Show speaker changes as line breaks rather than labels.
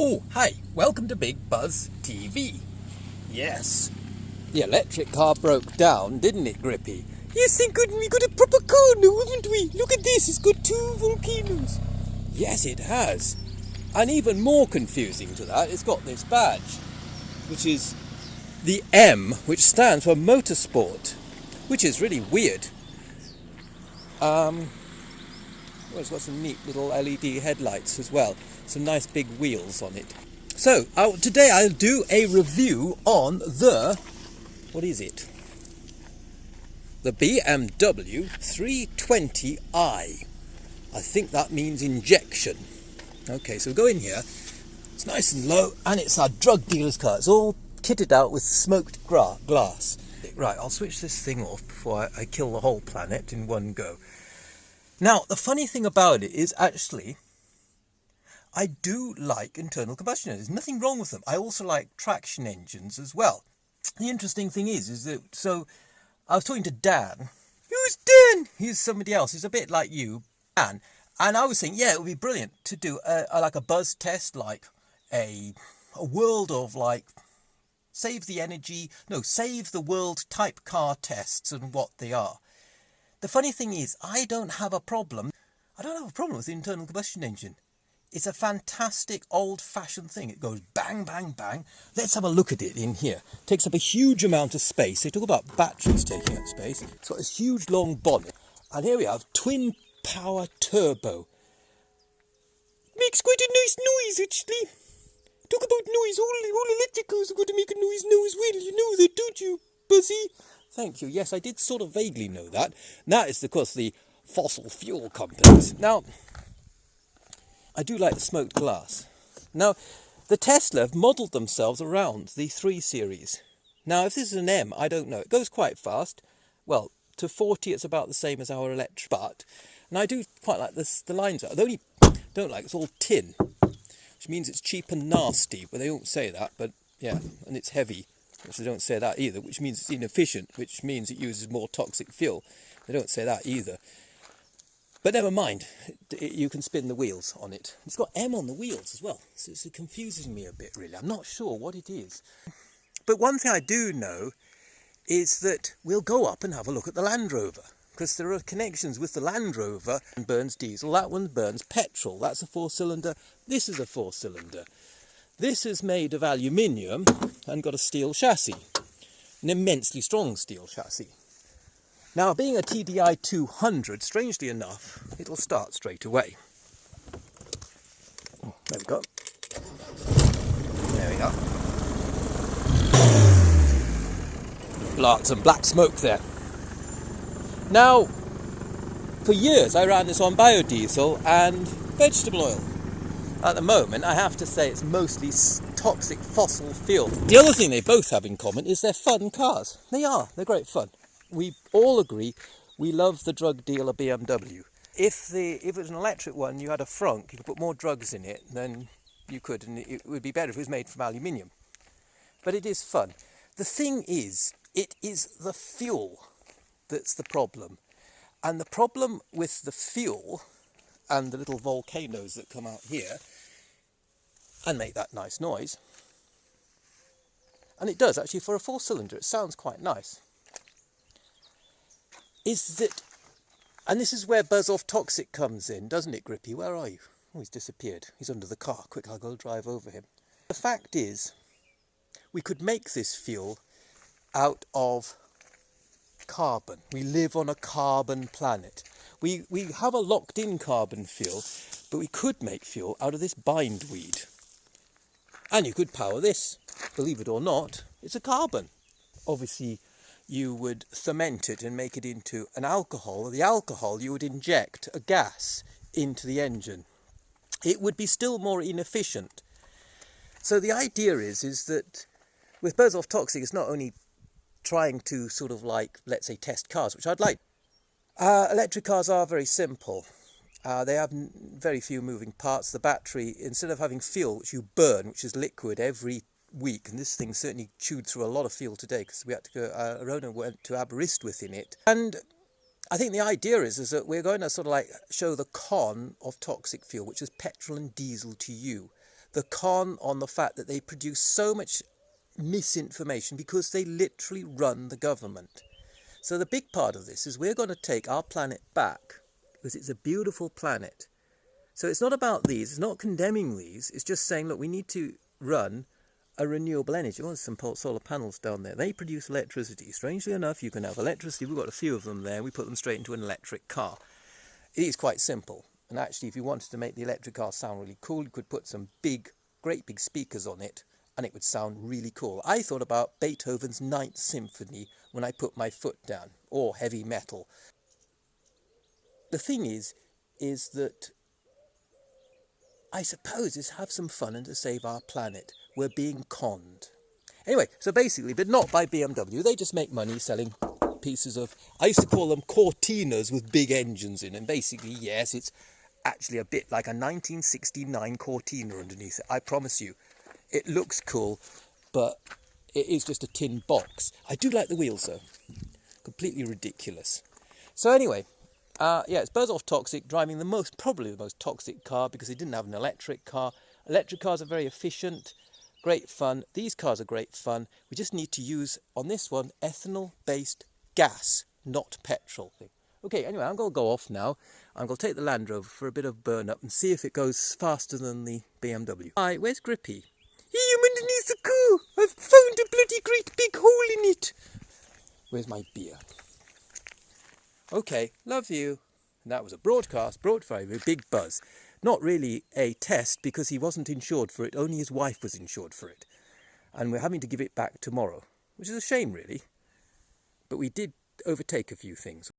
Oh, hi, welcome to Big Buzz TV. Yes, the electric car broke down, didn't it, Grippy?
Yes, thank God we got a proper car now, haven't we? Look at this, it's got two volcanoes.
Yes, it has. And even more confusing to that, it's got this badge, which is the M, which stands for motorsport, which is really weird. Well, it's got some neat little LED headlights as well. Some nice big wheels on it. So, today I'll do a review on what is it? The BMW 320i. I think that means injection. Okay, so we'll go in here. It's nice and low, and it's our drug dealer's car. It's all kitted out with smoked glass. Right, I'll switch this thing off before I kill the whole planet in one go. Now, the funny thing about it is actually, I do like internal combustion engines. There's nothing wrong with them. I also like traction engines as well. The interesting thing is that, so I was talking to Dan.
Who's Dan?
He's somebody else. He's a bit like you, Dan. And I was saying, yeah, it would be brilliant to do like a buzz test, like a world of like, save the world type car tests and what they are. The funny thing is, I don't have a problem with the internal combustion engine. It's a fantastic old-fashioned thing. It goes bang, bang, bang. Let's have a look at it in here. It takes up a huge amount of space. They talk about batteries taking up space. It's got this huge long bonnet. And here we have twin power turbo.
Makes quite a nice noise, actually. Talk about noise. All electric cars have got to make a noise now as well. You know that, don't you, Buzzy?
Thank you. Yes, I did sort of vaguely know that. And that is, of course, the fossil fuel companies. Now, I do like the smoked glass. Now, the Tesla have modelled themselves around the 3 Series. Now, if this is an M, I don't know. It goes quite fast. Well, to 40, it's about the same as our electric. But, and I do quite like this, the lines. The only don't like it's all tin, which means it's cheap and nasty. But they don't say that. But yeah, and it's heavy, which they don't say that either. Which means it's inefficient, which means it uses more toxic fuel. They don't say that either. But never mind, you can spin the wheels on it. It's got M on the wheels as well, so it confuses me a bit really. I'm not sure what it is. But one thing I do know is that we'll go up and have a look at the Land Rover, because there are connections with the Land Rover. One burns diesel, that one burns petrol. That's a 4-cylinder, this is a 4-cylinder. This is made of aluminium and got a steel chassis, an immensely strong steel chassis. Now, being a TDI 200, strangely enough, it'll start straight away. Oh, there we go. There we go. Lots of black smoke there. Now, for years I ran this on biodiesel and vegetable oil. At the moment, I have to say it's mostly toxic fossil fuel. The other thing they both have in common is they're fun cars. They are. They're great fun. We all agree we love the drug dealer BMW. If it was an electric one, you had a frunk, you could put more drugs in it than you could, and it would be better if it was made from aluminium. But it is fun. The thing is, it is the fuel that's the problem. And the problem with the fuel and the little volcanoes that come out here and make that nice noise, and it does actually for a 4-cylinder, it sounds quite nice, is that, and this is where buzzofftoxic comes in, doesn't it, Grippy? Where are you? Oh, he's disappeared. He's under the car. Quick, I'll go drive over him. The fact is, we could make this fuel out of carbon. We live on a carbon planet. We have a locked-in carbon fuel, but we could make fuel out of this bindweed. And you could power this. Believe it or not, it's a carbon. Obviously, you would ferment it and make it into an alcohol. The alcohol you would inject a gas into the engine. It would be still more inefficient. So the idea is that with buzzofftoxic, it's not only trying to sort of like, let's say, test cars, which I'd like. Electric cars are very simple. They have very few moving parts. The battery, instead of having fuel, which you burn, which is liquid every week, and this thing certainly chewed through a lot of fuel today because we had to go, Rona went to Aberystwyth in it. And I think the idea is that we're going to sort of like show the con of toxic fuel, which is petrol and diesel to you. the con on the fact that they produce so much misinformation because they literally run the government. So the big part of this is we're going to take our planet back because it's a beautiful planet. So it's not about these, it's not condemning these, it's just saying, look, we need to run a renewable energy. Oh, there's some solar panels down there. They produce electricity. Strangely enough, you can have electricity. We've got a few of them there. We put them straight into an electric car. It is quite simple. And actually, if you wanted to make the electric car sound really cool, you could put some great big speakers on it, and it would sound really cool. I thought about Beethoven's Ninth Symphony when I put my foot down, or heavy metal. The thing is that I suppose is have some fun and to save our planet. We're being conned. Anyway, so basically, but not by BMW. They just make money selling pieces of, I used to call them Cortinas with big engines in. And basically, yes, it's actually a bit like a 1969 Cortina underneath it. I promise you, it looks cool, but it is just a tin box. I do like the wheels, though. Completely ridiculous. So anyway, yeah, it's buzzofftoxic, driving probably the most toxic car because they didn't have an electric car. Electric cars are very efficient, great fun. These cars are great fun. We just need to use, on this one, ethanol-based gas, not petrol. Okay, anyway, I'm going to go off now. I'm going to take the Land Rover for a bit of burn-up and see if it goes faster than the BMW. Hi, where's Grippy?
Hey, I'm underneath the car. I've found a bloody great big hole in it.
Where's my beer? Okay, love you. And that was a broadcast brought for you with Big Buzz. Not really a test because he wasn't insured for it, only his wife was insured for it. And we're having to give it back tomorrow, which is a shame really. But we did overtake a few things.